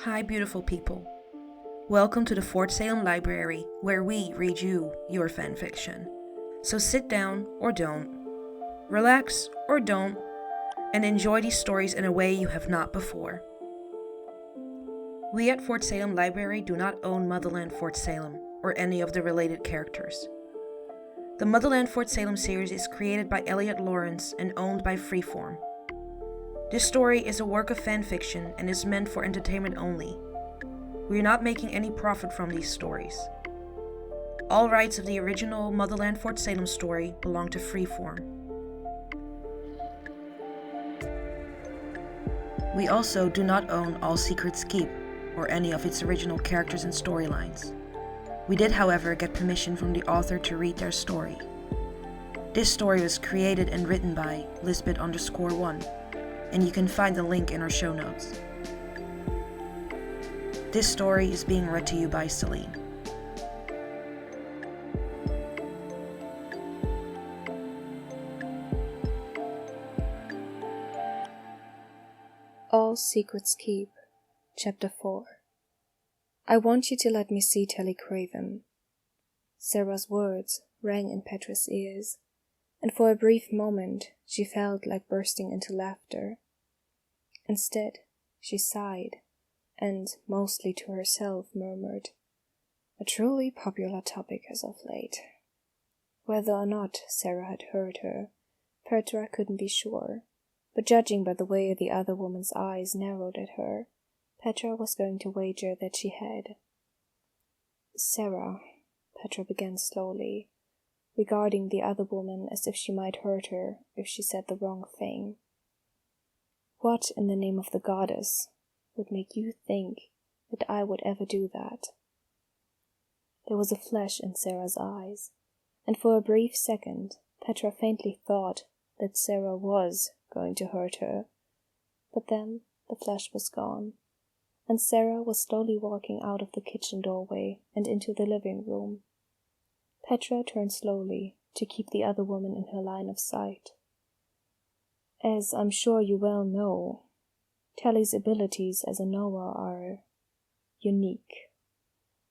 Hi, beautiful people. Welcome to the Fort Salem Library, where we read you your fanfiction. So sit down or don't, relax or don't, and enjoy these stories in a way you have not before. We at Fort Salem Library do not own Motherland Fort Salem or any of the related characters. The Motherland Fort Salem series is created by Elliot Lawrence and owned by Freeform. This story is a work of fanfiction and is meant for entertainment only. We are not making any profit from these stories. All rights of the original Motherland Fort Salem story belong to Freeform. We also do not own All Secrets Keep or any of its original characters and storylines. We did, however, get permission from the author to read their story. This story was created and written by Lisbeth_1, and you can find the link in our show notes. This story is being read to you by Celine. All Secrets Keep, Chapter 4. I want you to let me see Telly Craven. Sarah's words rang in Petra's ears, and for a brief moment she felt like bursting into laughter. Instead, she sighed, and, mostly to herself, murmured, "A truly popular topic as of late." Whether or not Sarah had heard her, Petra couldn't be sure, but judging by the way the other woman's eyes narrowed at her, Petra was going to wager that she had. "Sarah," Petra began slowly, regarding the other woman as if she might hurt her if she said the wrong thing. "What in the name of the goddess would make you think that I would ever do that?" There was a flash in Sarah's eyes, and for a brief second Petra faintly thought that Sarah was going to hurt her. But then the flash was gone, and Sarah was slowly walking out of the kitchen doorway and into the living room. Petra turned slowly to keep the other woman in her line of sight. As I'm sure you well know, Telly's abilities as a knower are unique.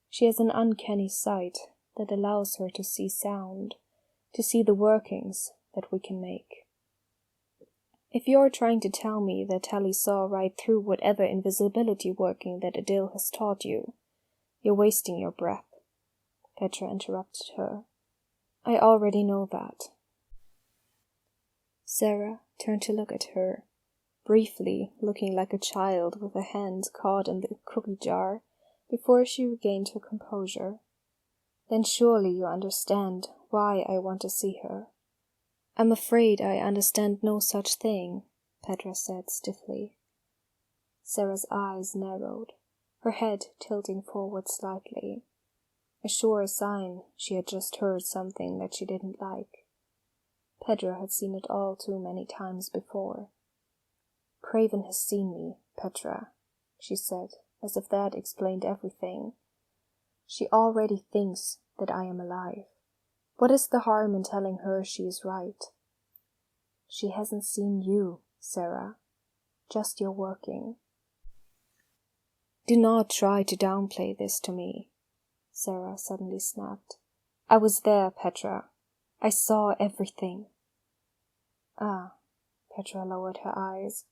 She has an uncanny sight that allows her to see sound, to see the workings that we can make. If you're trying to tell me that Telly saw right through whatever invisibility working that Adil has taught you, you're wasting your breath, Petra interrupted her. I already know that. Sarah turned to look at her, briefly looking like a child with a hand caught in the cookie jar, before she regained her composure. Then surely you understand why I want to see her. I'm afraid I understand no such thing, Petra said stiffly. Sarah's eyes narrowed, her head tilting forward slightly, a sure sign she had just heard something that she didn't like. Petra had seen it all too many times before. Craven has seen me, Petra, she said, as if that explained everything. She already thinks that I am alive. What is the harm in telling her she is right? She hasn't seen you, Sarah, just your working. Do not try to downplay this to me, Sarah suddenly snapped. I was there, Petra. I saw everything. Ah, Petra lowered her eyes.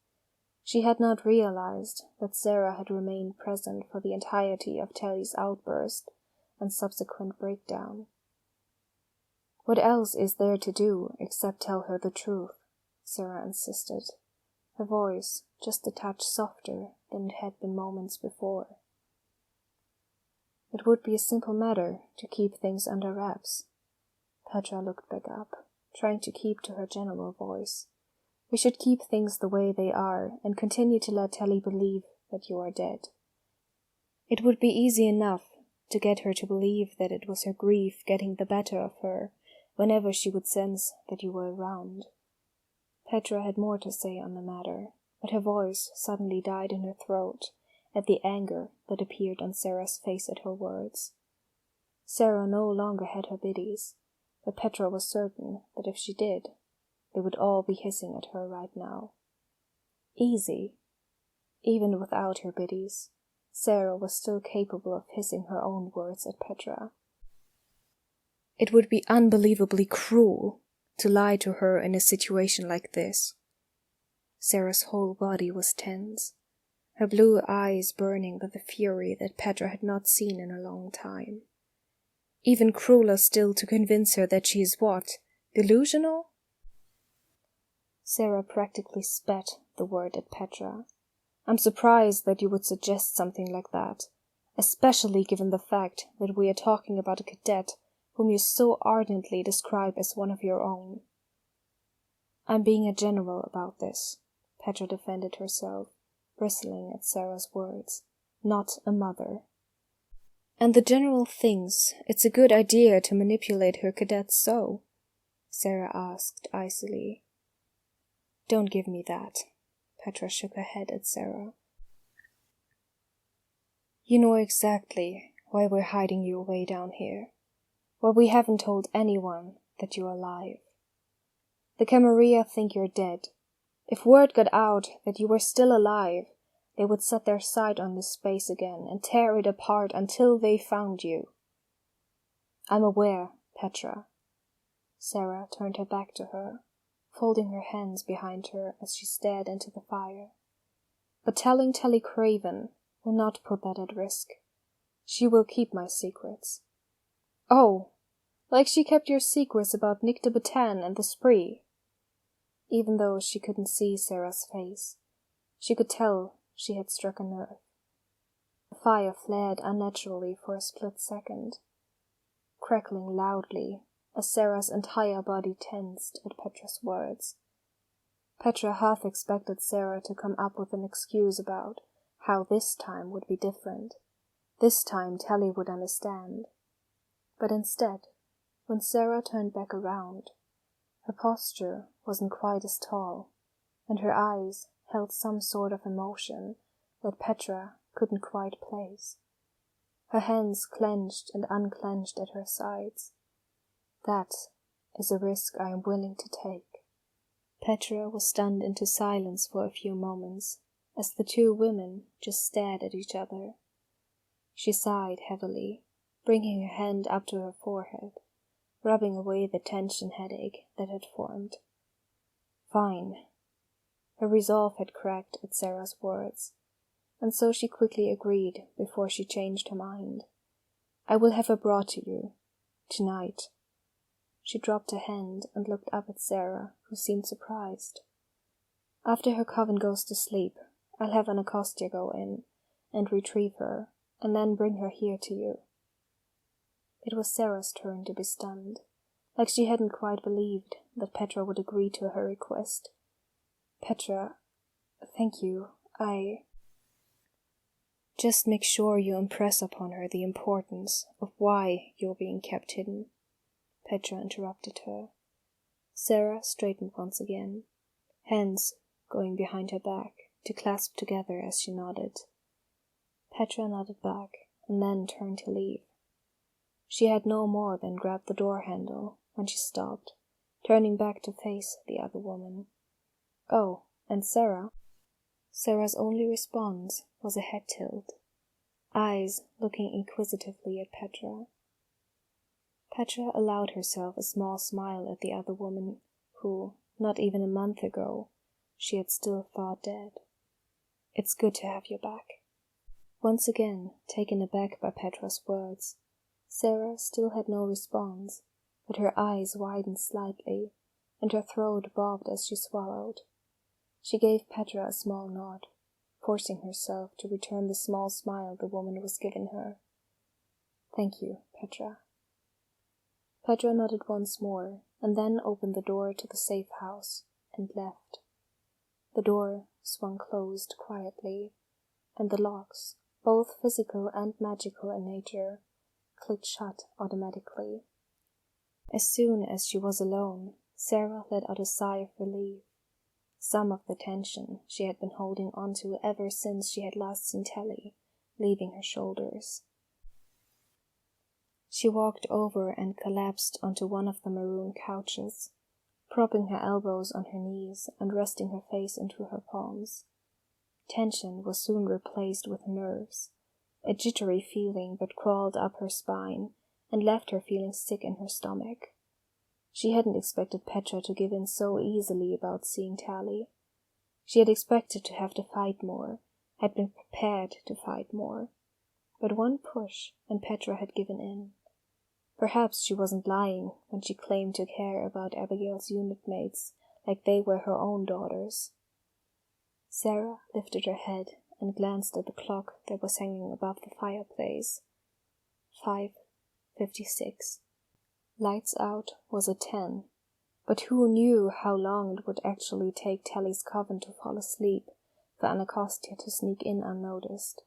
She had not realized that Sarah had remained present for the entirety of Telly's outburst and subsequent breakdown. What else is there to do except tell her the truth? Sarah insisted, her voice just a touch softer than it had been moments before. It would be a simple matter to keep things under wraps. Petra looked back up, trying to keep to her general voice. We should keep things the way they are and continue to let Telly believe that you are dead. It would be easy enough to get her to believe that it was her grief getting the better of her whenever she would sense that you were around. Petra had more to say on the matter, but her voice suddenly died in her throat at the anger that appeared on Sarah's face at her words. Sarah no longer had her biddies, but Petra was certain that if she did, they would all be hissing at her right now. Easy, even without her biddies. Sarah was still capable of hissing her own words at Petra. It would be unbelievably cruel to lie to her in a situation like this. Sarah's whole body was tense, her blue eyes burning with a fury that Petra had not seen in a long time. Even crueler still to convince her that she is what? Delusional? Sarah practically spat the word at Petra. I'm surprised that you would suggest something like that, especially given the fact that we are talking about a cadet whom you so ardently describe as one of your own. I'm being a general about this, Petra defended herself, bristling at Sarah's words. Not a mother. And the general thinks it's a good idea to manipulate her cadets so? Sarah asked icily. Don't give me that. Petra shook her head at Sarah. You know exactly why we're hiding you away down here. Why we haven't told anyone that you're alive. The Camarilla think you're dead. If word got out that you were still alive, they would set their sight on this space again and tear it apart until they found you. I'm aware, Petra. Sarah turned her back to her, folding her hands behind her as she stared into the fire. But telling Telly Craven will not put that at risk. She will keep my secrets. Oh, like she kept your secrets about Nick de Batan and the spree. Even though she couldn't see Sarah's face, she could tell she had struck a nerve. The fire flared unnaturally for a split second, crackling loudly as Sarah's entire body tensed at Petra's words. Petra half expected Sarah to come up with an excuse about how this time would be different. This time Telly would understand. But instead, when Sarah turned back around, her posture wasn't quite as tall, and her eyes held some sort of emotion that Petra couldn't quite place. Her hands clenched and unclenched at her sides. That is a risk I am willing to take. Petra was stunned into silence for a few moments, as the two women just stared at each other. She sighed heavily, bringing her hand up to her forehead, rubbing away the tension headache that had formed. Fine. Her resolve had cracked at Sarah's words, and so she quickly agreed before she changed her mind. I will have her brought to you. Tonight. She dropped her hand and looked up at Sarah, who seemed surprised. After her coven goes to sleep, I'll have an Anacostia go in and retrieve her, and then bring her here to you. It was Sarah's turn to be stunned, like she hadn't quite believed that Petra would agree to her request. Petra, thank you. Just make sure you impress upon her the importance of why you're being kept hidden. Petra interrupted her. Sarah straightened once again, hands going behind her back to clasp together as she nodded. Petra nodded back and then turned to leave. She had no more than grabbed the door handle when she stopped, turning back to face the other woman. Oh, and Sarah? Sarah's only response was a head tilt, eyes looking inquisitively at Petra. Petra allowed herself a small smile at the other woman who, not even a month ago, she had still thought dead. It's good to have you back. Once again, taken aback by Petra's words, Sarah still had no response, but her eyes widened slightly, and her throat bobbed as she swallowed. She gave Petra a small nod, forcing herself to return the small smile the woman was giving her. Thank you, Petra. Petra nodded once more, and then opened the door to the safe house, and left. The door swung closed quietly, and the locks, both physical and magical in nature, clicked shut automatically. As soon as she was alone, Sarah let out a sigh of relief. Some of the tension she had been holding onto ever since she had last seen Telly, leaving her shoulders. She walked over and collapsed onto one of the maroon couches, propping her elbows on her knees and resting her face into her palms. Tension was soon replaced with nerves, A jittery feeling that crawled up her spine and left her feeling sick in her stomach. She hadn't expected Petra to give in so easily about seeing Tally. She had expected to have to fight more, had been prepared to fight more. But one push, and Petra had given in. Perhaps she wasn't lying when she claimed to care about Abigail's unit mates like they were her own daughters. Sarah lifted her head and glanced at the clock that was hanging above the fireplace. 5:56. Lights out was at 10, but who knew how long it would actually take Tally's coven to fall asleep for Anacostia to sneak in unnoticed.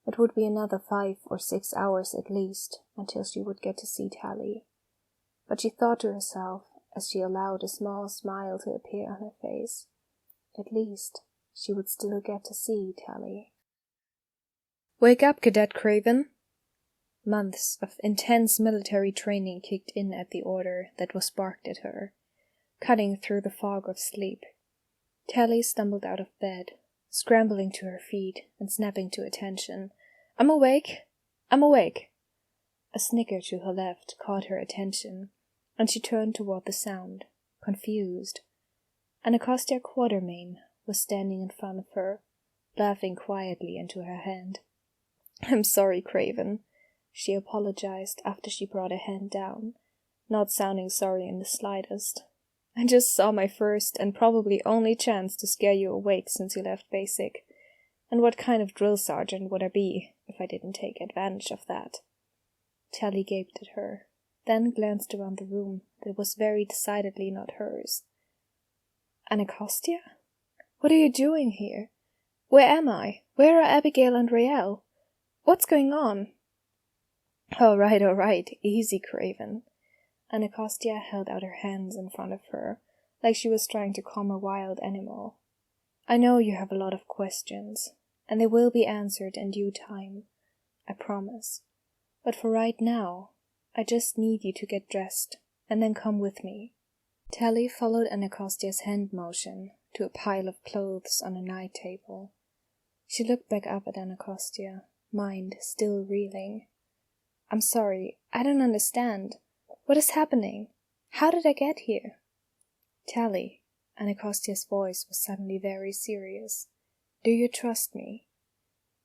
It would be another 5 or 6 hours at least until she would get to see Tally. But she thought to herself as she allowed a small smile to appear on her face, at least she would still get to see Tally. "Wake up, Cadet Craven!" Months of intense military training kicked in at the order that was barked at her, cutting through the fog of sleep. Tally stumbled out of bed, scrambling to her feet and snapping to attention. "I'm awake! I'm awake!" A snicker to her left caught her attention, and she turned toward the sound, confused. Anacostia Quatermain was standing in front of her, laughing quietly into her hand. "I'm sorry, Craven," she apologized after she brought her hand down, not sounding sorry in the slightest. "I just saw my first and probably only chance to scare you awake since you left basic. And what kind of drill sergeant would I be if I didn't take advantage of that?" Tally gaped at her, then glanced around the room that was very decidedly not hers. "Anacostia? What are you doing here? Where am I? Where are Abigail and Rael? What's going on?" All right, easy, Craven." Anacostia held out her hands in front of her, like she was trying to calm a wild animal. "I know you have a lot of questions, and they will be answered in due time, I promise. But for right now, I just need you to get dressed, and then come with me." Tally followed Anacostia's hand motion to a pile of clothes on a night table. She looked back up at Anacostia, mind still reeling. "I'm sorry, I don't understand. What is happening? How did I get here?" "Tally," Anacostia's voice was suddenly very serious. "Do you trust me?"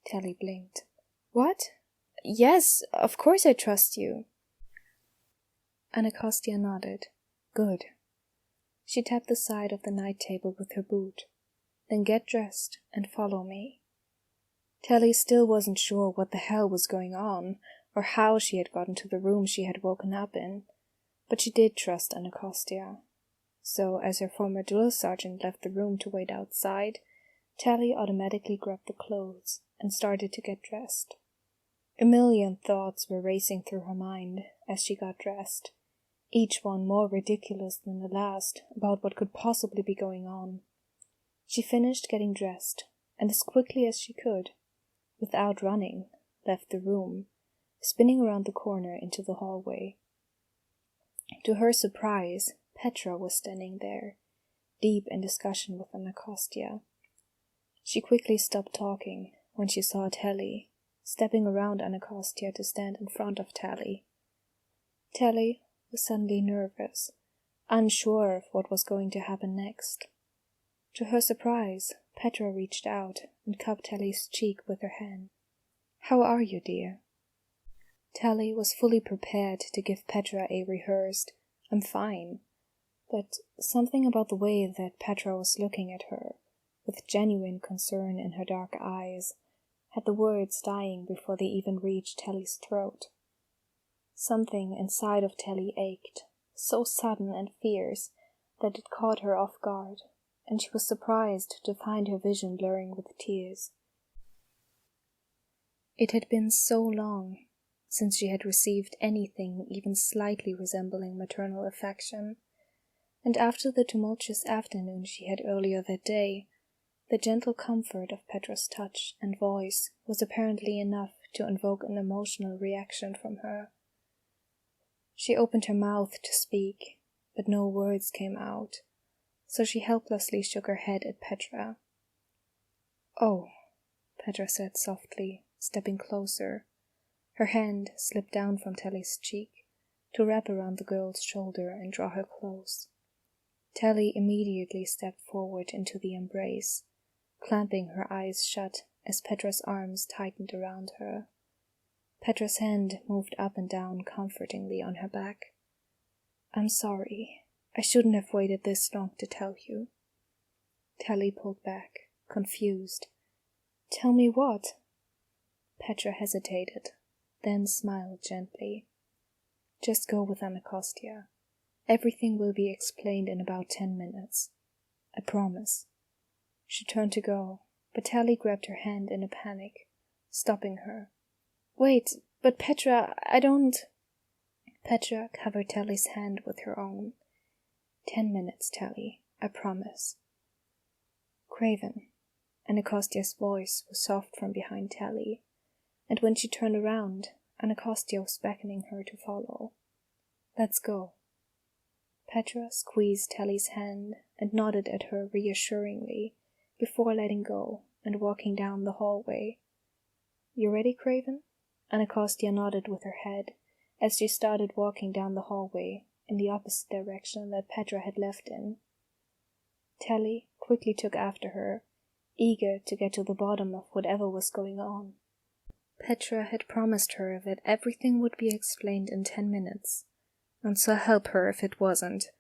Tally blinked. "What? Yes, of course I trust you." Anacostia nodded. "Good." She tapped the side of the night table with her boot. "Then get dressed and follow me." Tally still wasn't sure what the hell was going on, or how she had gotten to the room she had woken up in, but she did trust Anacostia. So, as her former drill sergeant left the room to wait outside, Tally automatically grabbed the clothes and started to get dressed. A million thoughts were racing through her mind as she got dressed, each one more ridiculous than the last about what could possibly be going on. She finished getting dressed, and as quickly as she could, without running, left the room, spinning around the corner into the hallway. To her surprise, Petra was standing there, deep in discussion with Anacostia. She quickly stopped talking when she saw Tally, stepping around Anacostia to stand in front of Tally. Tally was suddenly nervous, unsure of what was going to happen next. To her surprise, Petra reached out and cupped Tally's cheek with her hand. "How are you, dear?" Tally was fully prepared to give Petra a rehearsed, "I'm fine," but something about the way that Petra was looking at her, with genuine concern in her dark eyes, had the words dying before they even reached Tally's throat. Something inside of Tally ached, so sudden and fierce that it caught her off guard, and she was surprised to find her vision blurring with tears. It had been so long since she had received anything even slightly resembling maternal affection, and after the tumultuous afternoon she had earlier that day, the gentle comfort of Petra's touch and voice was apparently enough to invoke an emotional reaction from her. She opened her mouth to speak, but no words came out, so she helplessly shook her head at Petra. "Oh," Petra said softly, stepping closer. Her hand slipped down from Tally's cheek to wrap around the girl's shoulder and draw her close. Tally immediately stepped forward into the embrace, clamping her eyes shut as Petra's arms tightened around her. Petra's hand moved up and down comfortingly on her back. "I'm sorry. I shouldn't have waited this long to tell you." Tally pulled back, confused. "Tell me what?" Petra hesitated, then smiled gently. "Just go with Anacostia. Everything will be explained in about 10 minutes. I promise." She turned to go, but Tally grabbed her hand in a panic, stopping her. "Wait, but Petra, I don't—" Petra covered Tally's hand with her own. 10 minutes, Tally, I promise." "Craven." Anacostia's voice was soft from behind Tally, and when she turned around, Anacostia was beckoning her to follow. "Let's go." Petra squeezed Tally's hand and nodded at her reassuringly before letting go and walking down the hallway. "You ready, Craven?" Anacostia nodded with her head as she started walking down the hallway in the opposite direction that Petra had left in. Tally quickly took after her, eager to get to the bottom of whatever was going on. Petra had promised her that everything would be explained in 10 minutes, and so help her if it wasn't.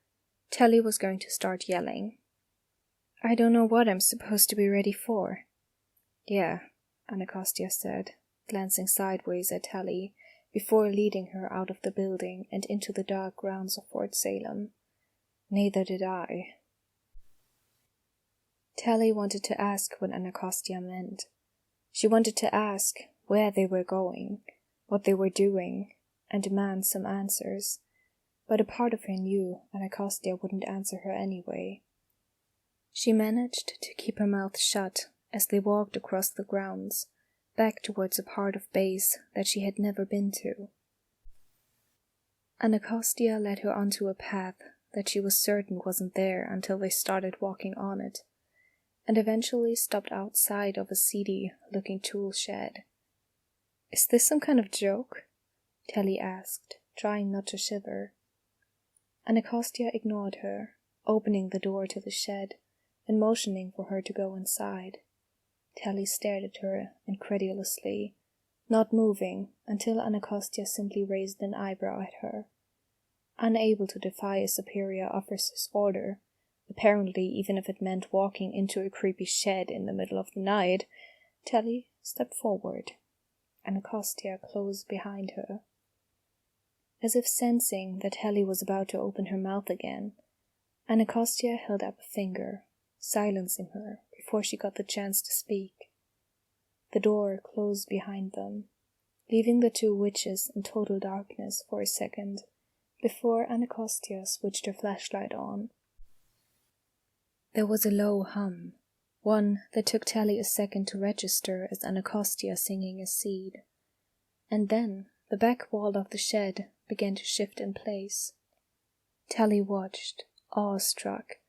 Tally was going to start yelling. "I don't know what I'm supposed to be ready for." "Yeah," Anacostia said, glancing sideways at Tally before leading her out of the building and into the dark grounds of Fort Salem. "Neither did I." Tally wanted to ask what Anacostia meant. She wanted to ask where they were going, what they were doing, and demand some answers, but a part of her knew Anacostia wouldn't answer her anyway. She managed to keep her mouth shut as they walked across the grounds, back towards a part of base that she had never been to. Anacostia led her onto a path that she was certain wasn't there until they started walking on it, and eventually stopped outside of a seedy-looking tool shed. "Is this some kind of joke?" Tally asked, trying not to shiver. Anacostia ignored her, opening the door to the shed and motioning for her to go inside. Tally stared at her incredulously, not moving until Anacostia simply raised an eyebrow at her. Unable to defy a superior officer's order, apparently even if it meant walking into a creepy shed in the middle of the night, Tally stepped forward, Anacostia close behind her. As if sensing that Tally was about to open her mouth again, Anacostia held up a finger, silencing her before she got the chance to speak. The door closed behind them, leaving the two witches in total darkness for a second, before Anacostia switched her flashlight on. There was a low hum, one that took Tally a second to register as Anacostia singing a seed, and then the back wall of the shed began to shift in place. Tally watched, awestruck,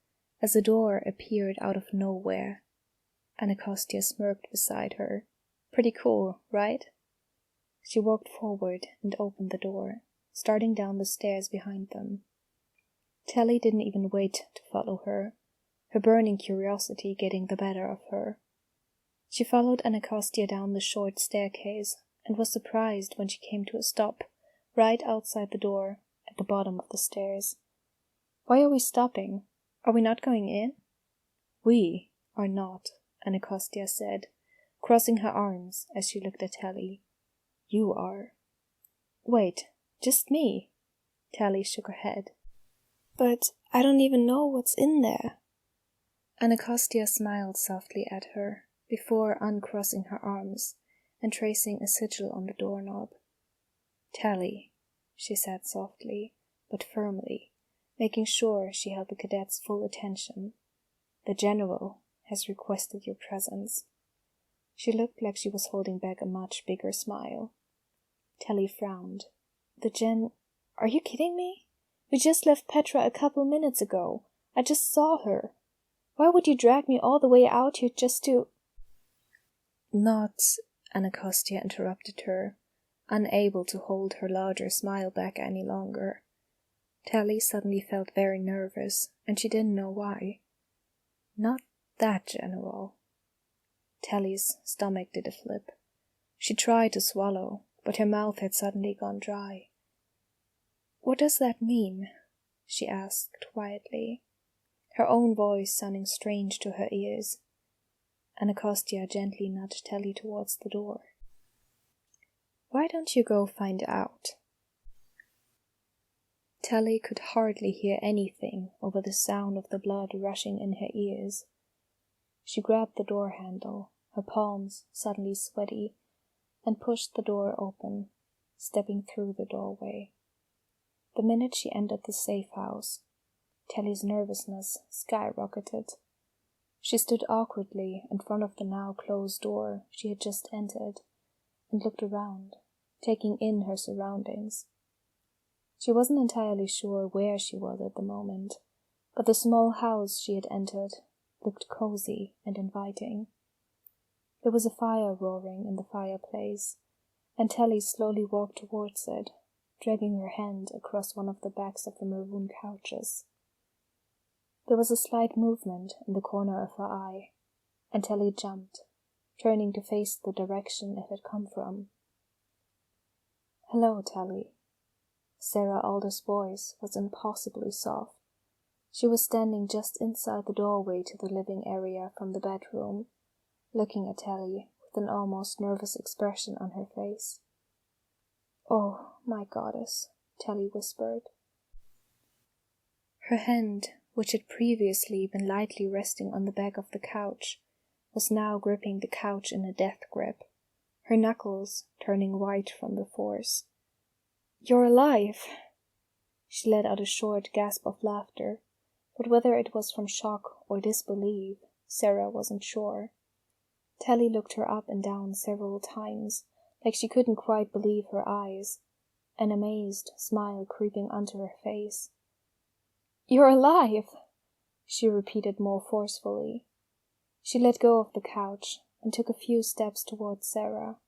as a door appeared out of nowhere. Anacostia smirked beside her. "Pretty cool, right?" She walked forward and opened the door, starting down the stairs behind them. Tally didn't even wait to follow her, her burning curiosity getting the better of her. She followed Anacostia down the short staircase and was surprised when she came to a stop right outside the door at the bottom of the stairs. "Why are we stopping? Are we not going in?" "We are not," Anacostia said, crossing her arms as she looked at Tally. "You are." "Wait, just me?" Tally shook her head. "But I don't even know what's in there." Anacostia smiled softly at her before uncrossing her arms and tracing a sigil on the doorknob. "Tally," she said softly, but firmly, making sure she held the cadet's full attention. "The general has requested your presence." She looked like she was holding back a much bigger smile. Tally frowned. Are you kidding me? We just left Petra a couple minutes ago. I just saw her. Why would you drag me all the way out here just to—" "Not," Anacostia interrupted her, unable to hold her larger smile back any longer. Tally suddenly felt very nervous, and she didn't know why. Not that, General. Tally's stomach did a flip. She tried to swallow, but her mouth had suddenly gone dry. "What does that mean?" she asked quietly, her own voice sounding strange to her ears. Anacostia gently nudged Tally towards the door. "Why don't you go find out?" Tally could hardly hear anything over the sound of the blood rushing in her ears. She grabbed the door handle, her palms suddenly sweaty, and pushed the door open, stepping through the doorway. The minute she entered the safe house, Tally's nervousness skyrocketed. She stood awkwardly in front of the now closed door she had just entered and looked around, taking in her surroundings. She wasn't entirely sure where she was at the moment, but the small house she had entered looked cozy and inviting. There was a fire roaring in the fireplace, and Tally slowly walked towards it, dragging her hand across one of the backs of the maroon couches. There was a slight movement in the corner of her eye, and Tally jumped, turning to face the direction it had come from. "Hello, Tally." Sarah Alder's voice was impossibly soft. She was standing just inside the doorway to the living area from the bedroom, looking at Tally with an almost nervous expression on her face. "Oh, my goddess," Tally whispered. Her hand, which had previously been lightly resting on the back of the couch, was now gripping the couch in a death grip, her knuckles turning white from the force. "You're alive!" She let out a short gasp of laughter, but whether it was from shock or disbelief, Sarah wasn't sure. Tally looked her up and down several times, like she couldn't quite believe her eyes, an amazed smile creeping onto her face. "You're alive!" she repeated more forcefully. She let go of the couch and took a few steps towards Sarah,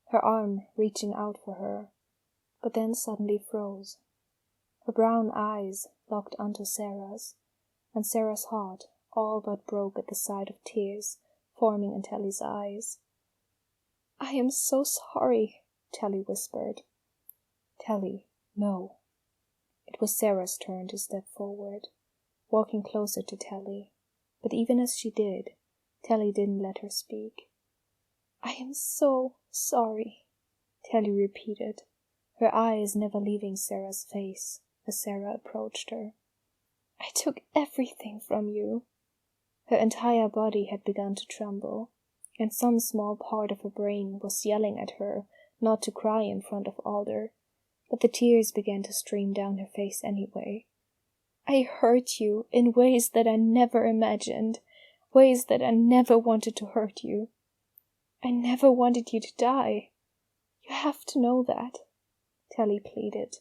her arm reaching out for her, but then suddenly froze. Her brown eyes locked onto Sarah's, and Sarah's heart all but broke at the sight of tears forming in Tally's eyes. "I am so sorry," Tally whispered. "Tally, no." It was Sarah's turn to step forward, walking closer to Tally, but even as she did, Tally didn't let her speak. "I am so sorry," Tally repeated, her eyes never leaving Sarah's face as Sarah approached her. "I took everything from you." Her entire body had begun to tremble, and some small part of her brain was yelling at her not to cry in front of Alder, but the tears began to stream down her face anyway. "I hurt you in ways that I never imagined, ways that I never wanted to hurt you. I never wanted you to die. You have to know that," Tally pleaded.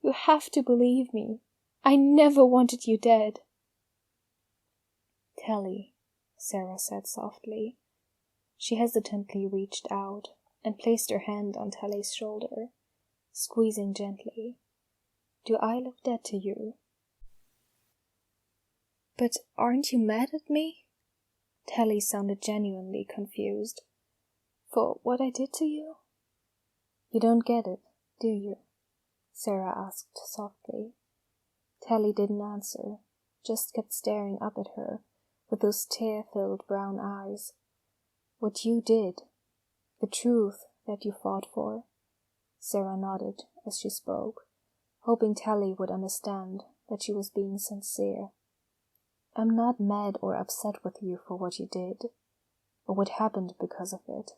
"You have to believe me. I never wanted you dead." "Tally," Sarah said softly. She hesitantly reached out and placed her hand on Tally's shoulder, squeezing gently. "Do I look dead to you?" "But aren't you mad at me?" Tally sounded genuinely confused. "For what I did to you?" "You don't get it, do you?" Sarah asked softly. Tally didn't answer, just kept staring up at her with those tear-filled brown eyes. "What you did, the truth that you fought for?" Sarah nodded as she spoke, hoping Tally would understand that she was being sincere. "I'm not mad or upset with you for what you did, or what happened because of it.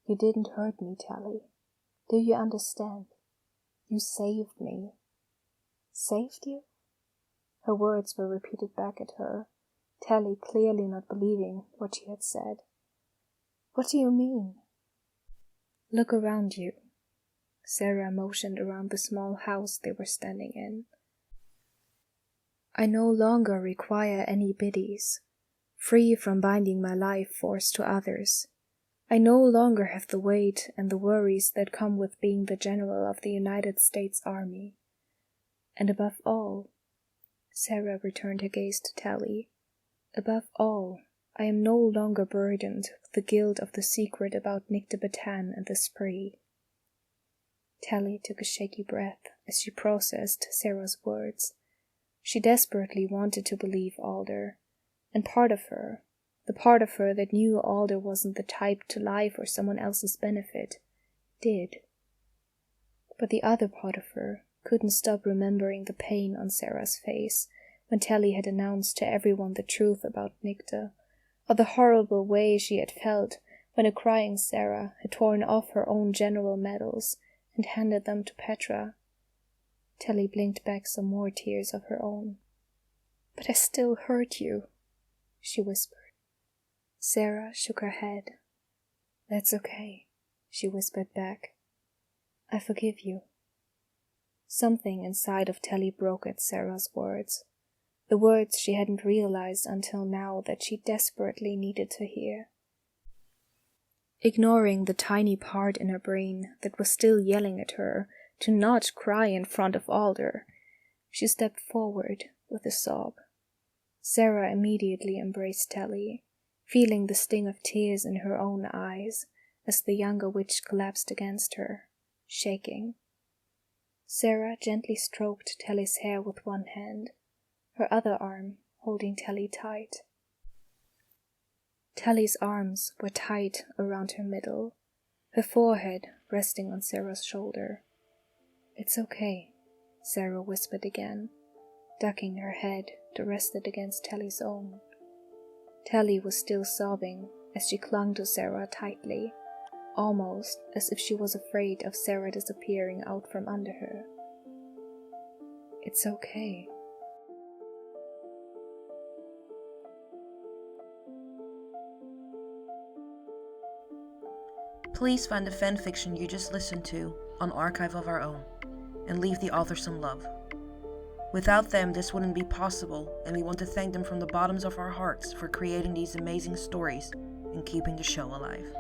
You didn't hurt me, Tally. Do you understand? You saved me." "Saved you?" Her words were repeated back at her, Tally clearly not believing what she had said. "What do you mean?" "Look around you." Sarah motioned around the small house they were standing in. "I no longer require any biddies, free from binding my life force to others. I no longer have the weight and the worries that come with being the general of the United States Army. And above all, Sarah returned her gaze to Tally, above all, I am no longer burdened with the guilt of the secret about Nick de Batan and the spree. Tally took a shaky breath as she processed Sarah's words. She desperately wanted to believe Alder, and part of her, the part of her that knew Alder wasn't the type to lie for someone else's benefit, did. But the other part of her couldn't stop remembering the pain on Sarah's face when Tally had announced to everyone the truth about Nicta, or the horrible way she had felt when a crying Sarah had torn off her own general medals and handed them to Petra. Tally blinked back some more tears of her own. "But I still hurt you," she whispered. Sarah shook her head. "That's okay," she whispered back. "I forgive you." Something inside of Tally broke at Sarah's words, the words she hadn't realized until now that she desperately needed to hear. Ignoring the tiny part in her brain that was still yelling at her to not cry in front of Alder, she stepped forward with a sob. Sarah immediately embraced Tally, feeling the sting of tears in her own eyes as the younger witch collapsed against her, shaking. Sarah gently stroked Tally's hair with one hand, her other arm holding Tally tight. Tally's arms were tight around her middle, her forehead resting on Sarah's shoulder. "It's okay," Sarah whispered again, ducking her head to rest it against Tally's own. Tally was still sobbing as she clung to Sarah tightly, almost as if she was afraid of Sarah disappearing out from under her. "It's okay." Please find the fanfiction you just listened to on Archive of Our Own, and leave the author some love. Without them, this wouldn't be possible, and we want to thank them from the bottoms of our hearts for creating these amazing stories and keeping the show alive.